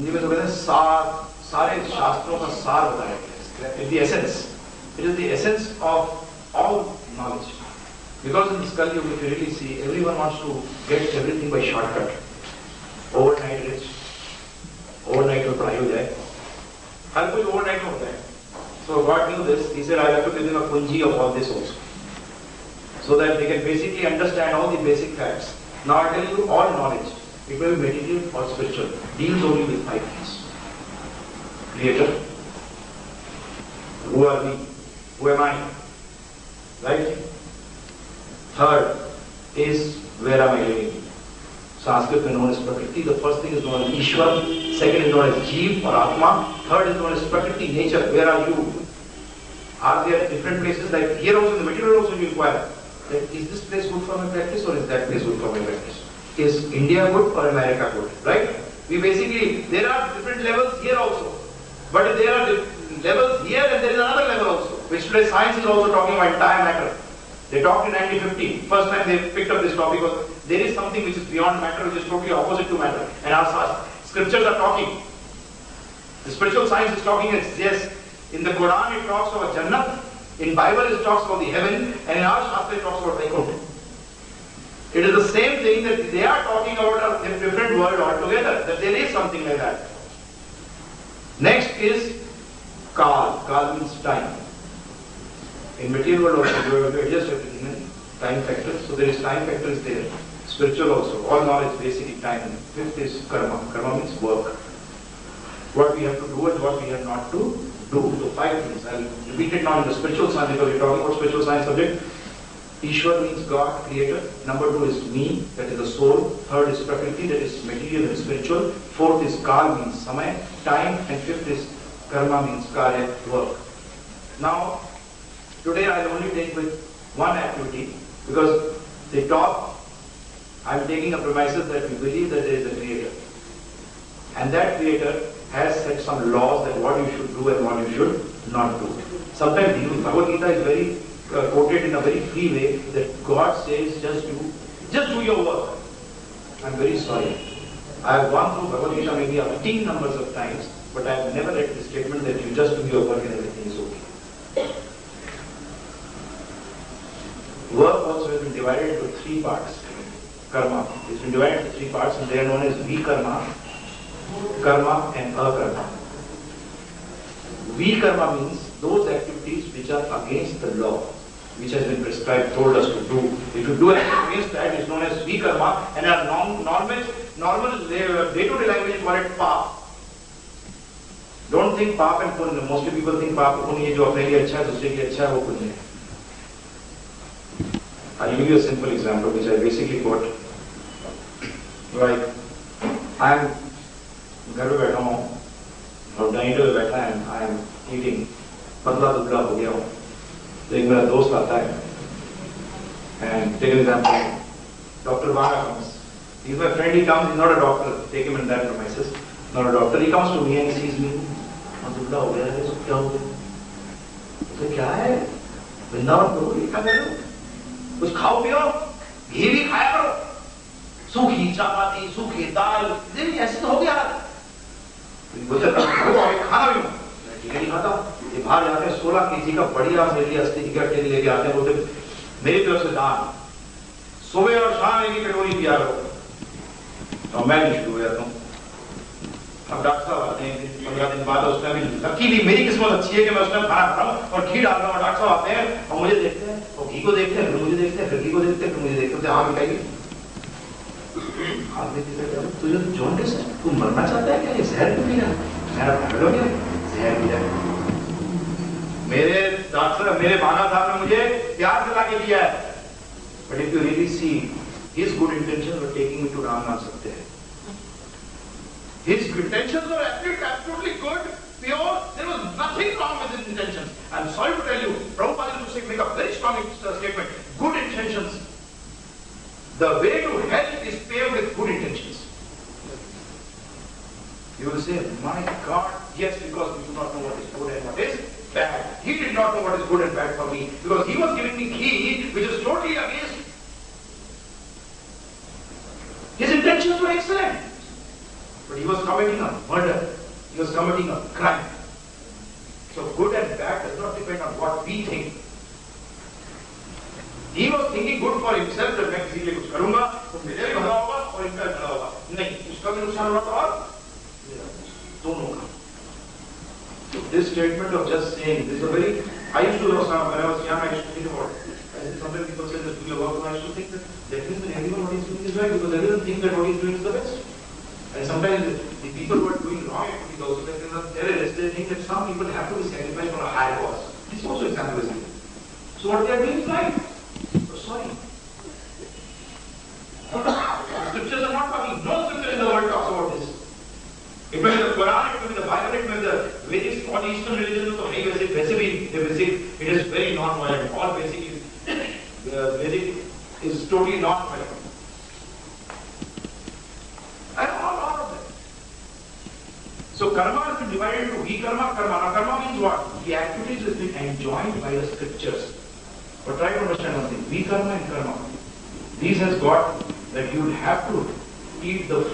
हिंदी में तो कहते हैं सार, सारे शास्त्रों का सार बताया गया है. The essence. It is the essence of all knowledge. Because in this Kali Yuga, if you really see, everyone wants to get everything by shortcut. Overnight rich. Overnight में पढ़ाई हो जाए. हर कोई overnight में होता है. So God knew this. He said, I have to give them a punji of all this also, so that they can basically understand all the basic facts. Now I tell you, all knowledge, it may be material or spiritual, deals only with 5 things. Creator. Who are we? Who am I? Right? Third is, where am I living? Sanskrit is known as Prakriti. The first thing is known as Ishwar. Second is known as Jeev or Atma. Third is known as Prakriti, nature. Where are you? Are there different places? Like here also in the material also you inquire. That is this place good for my practice or is that place good for my practice? Is India good or America good? Right? We basically, there are different levels here also. But there are levels here and there is another level also. Which today science is also talking about entire matter. They talked in 1950. First time they picked up this topic was there is something which is beyond matter, which is totally opposite to matter. And our scriptures are talking. The spiritual science is talking, yes, in the Quran it talks about Jannah, in Bible it talks about the heaven, and in our Shastra it talks about Vaikuntha. It is the same thing that they are talking about a different world altogether, that there is something like that. Next is Kal. Kal means time. In material world also, you have to adjust everything in time factor. So there is time factor is there. Spiritual also. All knowledge basically time. Fifth is karma. Karma means work. What we have to do and what we have not to do. So 5 things. I'll repeat it now in the spiritual science because we're talking about spiritual science subject. Ishwar means God, creator. Number 2 is me, that is the soul. Third is Prakriti, that is material and spiritual. Fourth is Kal, means Samay, time. And fifth is Karma, means Karya, work. Now, today I'll only take with one activity because they talk. I'm taking a premises that we believe that there is a creator. And that creator has set some laws that what you should do and what you should not do. Sometimes the Bhagavad Gita is very quoted in a very free way that God says just do your work. I'm very sorry. I have gone through Bhagavad Gita maybe 15 numbers of times, but I have never read the statement that you just do your work and everything is okay. Work also has been divided into 3 parts. Karma has been divided into 3 parts and they are known as Vikarma, Karma and Akarma. Vikarma means those activities which are against the law, which has been prescribed, told us to do. If you do anything against that, it is known as Vikarma, and our normal day-to-day language call it Paap. Don't think Paap and Punya. Mostly people think Paap and Punya, जो अपने लिए अच्छा है, दूसरे के लिए अच्छा है, वो पुण्य है. I'll give you a simple example which I basically quote. Like, I am घर पे बैठा हूँ और डाइनिंग पे बैठा है, I am eating, पतला दुबला हो गया हूँ. तो एक मेरा दोस्त आता है, and take an example, Dr. Vara comes. He's my friend, he comes, he's not a doctor, take him in that premises, not a doctor. He comes to me and he sees me, दुबला हो गया है, क्या हो गया? तो क्या है? वृंदावन करो, ये क्या कर रहे हो? कुछ खाओ पियो, घी भी खाया करो, सूखी चपाती, सूखी दाल, ऐसे तो हो गया. बोलते खाना भी ठीक है, नहीं खाता. ये बाहर जाते हैं 16 kg का बढ़िया मेरे लिए अस्थि टिकट लेके आते हैं, बोलते मेरी तरफ से दान, सुबह और शाम एक ही कटोरी पिया करो. और मैं नहीं शुरू हो जाता हूँ. अब डॉक्टर साहब आते हैं 15 दिन बाद, उसमें भी लकीली मेरी किस्मत अच्छी है कि मैं उसमें खाना खा रहा हूँ और घी डाल रहा हूँ. डॉक्टर साहब आते हैं और मुझे देखते हैं, और घी को देखते हैं, फिर मुझे देखते हैं, फिर घी को देखते हैं, फिर मुझे देखते हैं. हाँ बताइए, हाँ देखते तुझे जॉन्डिस है, तू मरना चाहता है क्या? ये जहर क्यों पी रहा है? मेरा पागल हो गया, जहर पी रहा है. मेरे डॉक्टर, मेरे बाना साहब ने मुझे प्यार से लाके दिया है. But if you really see, his good intentions were taking me to Ramnath Satya. His intentions were absolutely good, pure. There was nothing wrong with his intentions. I'm sorry to tell you, Prabhupada used to make a very strong statement. Good intentions. The way to hell is paved with good intentions. You will say, my God, yes, because we do not know what is good and what is bad. He did not know what is good and bad for me because he was giving me ghee which is totally against. His intentions were excellent. But but he was committing a murder. He was committing a crime. So good and bad does not depend on what we think. He was thinking good for himself that मैं किसी के लिए कुछ करूँगा तो मेरे भी भला होगा और इनका भी भला होगा. नहीं, उसका भी नुकसान होगा और दोनों का. So this statement of just saying this is a very. I used to when I was young, I used to think about it. Sometimes people say that do your work, and I used to think that means that everyone what he's doing is right because everyone thinks that what he's doing is the best. And sometimes the people who are doing wrong activities also think they are terrorists. They think that some people have to be sacrificed for a higher cause. This also example is given. So what they are doing is right. Oh, sorry. The scriptures are not talking. No scripture in the world talks about this. It may be the Quran, it may be the Bible, it may be the Vedic or Eastern religion. So basic, it is very non-violent. All basic is Vedic is totally non-violent. And all of them. So karma has been divided into vikarma, karma. Now karma means what? The activities has been enjoined by the scriptures. But try to understand one thing. Vikarma and karma. These has got that you have to eat the